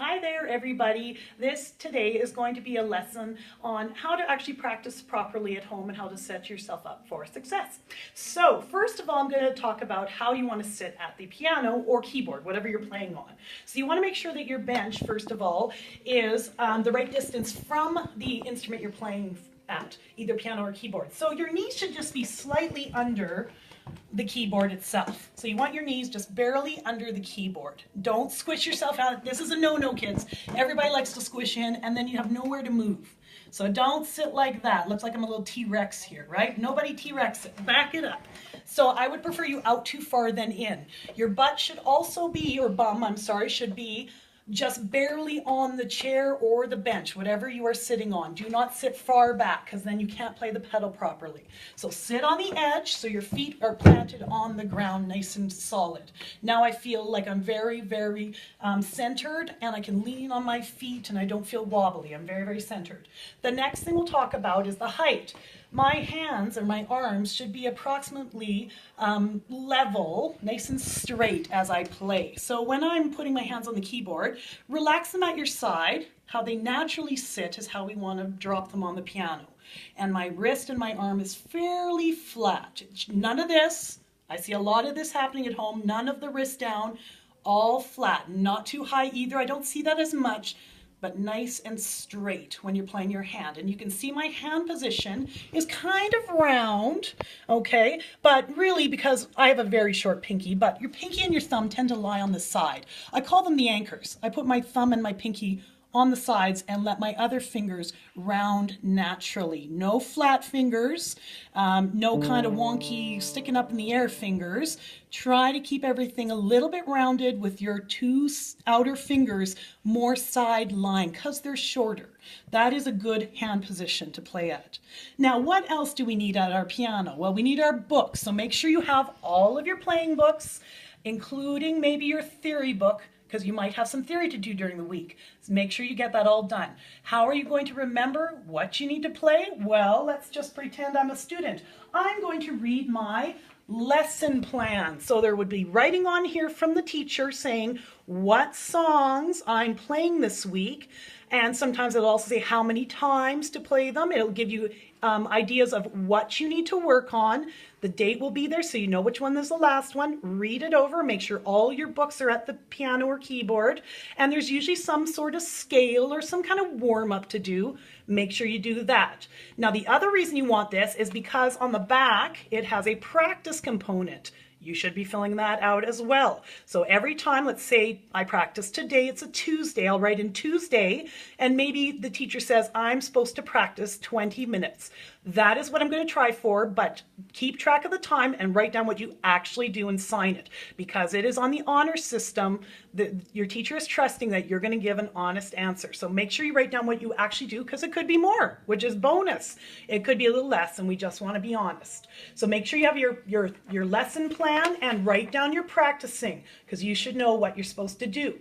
Hi there everybody. This today is going to be a lesson on how to actually practice properly at home and how to set yourself up for success. So first of all, I'm going to talk about how you want to sit at the piano or keyboard, whatever you're playing on. So you want to make sure that your bench, first of all, is the right distance from the instrument you're playing at, either piano or keyboard. So your knees should just be slightly under the keyboard itself. So you want your knees just barely under the keyboard. Don't squish yourself out. This is a no-no, kids. Everybody likes to squish in and then you have nowhere to move. So don't sit like that. Looks like I'm a little T-Rex here, right? Nobody T-Rex it. Back it up. So I would prefer you out too far than in. Your butt should also be, or bum, I'm sorry, should be just barely on the chair or the bench, whatever you are sitting on. Do not sit far back because then you can't play the pedal properly. So sit on the edge so your feet are planted on the ground nice and solid. Now I feel like I'm very, very centered and I can lean on my feet and I don't feel wobbly. I'm very, very centered. The next thing we'll talk about is the height. My hands or my arms should be approximately level, nice and straight as I play. So when I'm putting my hands on the keyboard, relax them at your side. How they naturally sit is how we want to drop them on the piano. And my wrist and my arm is fairly flat. None of this, I see a lot of this happening at home, none of the wrist down, all flat, not too high either. I don't see that as much, but nice and straight when you're playing your hand. And you can see my hand position is kind of round, okay? But really, because I have a very short pinky, but your pinky and your thumb tend to lie on the side. I call them the anchors. I put my thumb and my pinky on the sides and let my other fingers round naturally. No flat fingers, no kind of wonky sticking up in the air fingers. Try to keep everything a little bit rounded with your two outer fingers more side lying because they're shorter. That is a good hand position to play at. Now, what else do we need at our piano? Well, we need our books. So make sure you have all of your playing books, including maybe your theory book, because you might have some theory to do during the week. So make sure you get that all done. How are you going to remember what you need to play? Well, let's just pretend I'm a student. I'm going to read my lesson plan. So there would be writing on here from the teacher saying what songs I'm playing this week. And sometimes it'll also say how many times to play them. It'll give you ideas of what you need to work on. The date will be there so you know which one is the last one. Read it over, make sure all your books are at the piano or keyboard. And there's usually some sort of scale or some kind of warm-up to do. Make sure you do that. Now the other reason you want this is because on the back it has a practice component. You should be filling that out as well. So every time, let's say I practice today, it's a Tuesday, I'll write in Tuesday, and maybe the teacher says I'm supposed to practice 20 minutes. That is what I'm going to try for, but keep track of the time and write down what you actually do and sign it, because it is on the honor system. Your teacher is trusting that you're going to give an honest answer. So make sure you write down what you actually do, because it could be more, which is bonus. It could be a little less, and we just want to be honest. So make sure you have your lesson plan and write down your practicing, because you should know what you're supposed to do.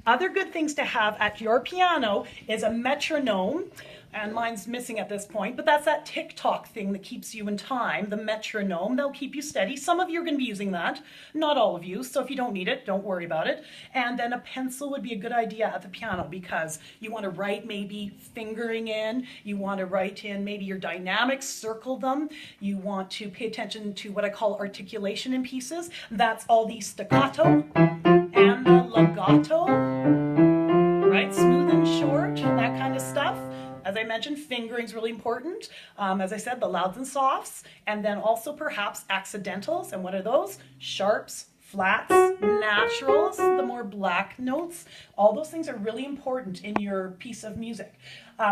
Other good things to have at your piano is a metronome. And mine's missing at this point, but that's that tick-tock thing that keeps you in time, the metronome. They'll keep you steady. Some of you are going to be using that, not all of you, so if you don't need it, don't worry about it. And then a pencil would be a good idea at the piano, because you want to write maybe fingering in, you want to write in maybe your dynamics, circle them, you want to pay attention to what I call articulation in pieces. That's all the staccato and the legato, right? Smooth and short, that kind of stuff. As I mentioned, fingering is really important. As I said, the louds and softs, and then also perhaps accidentals. And what are those? Sharps, flats, naturals, the more black notes. All those things are really important in your piece of music.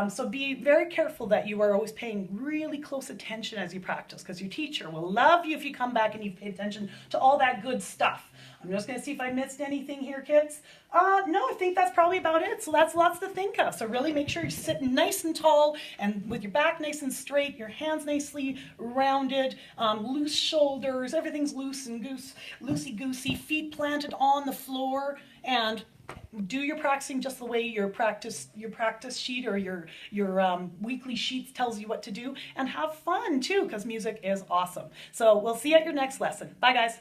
So be very careful that you are always paying really close attention as you practice, because your teacher will love you if you come back and you've paid attention to all that good stuff. I'm just going to see if I missed anything here, kids. No, I think that's probably about it. So that's lots to think of. So really make sure you're sitting nice and tall and with your back nice and straight, your hands nicely rounded, loose shoulders, everything's loose and loosey-goosey, feet planted on the floor, and do your practicing just the way your practice sheet or your weekly sheets tells you what to do, and have fun too, because music is awesome. So we'll see you at your next lesson. Bye guys.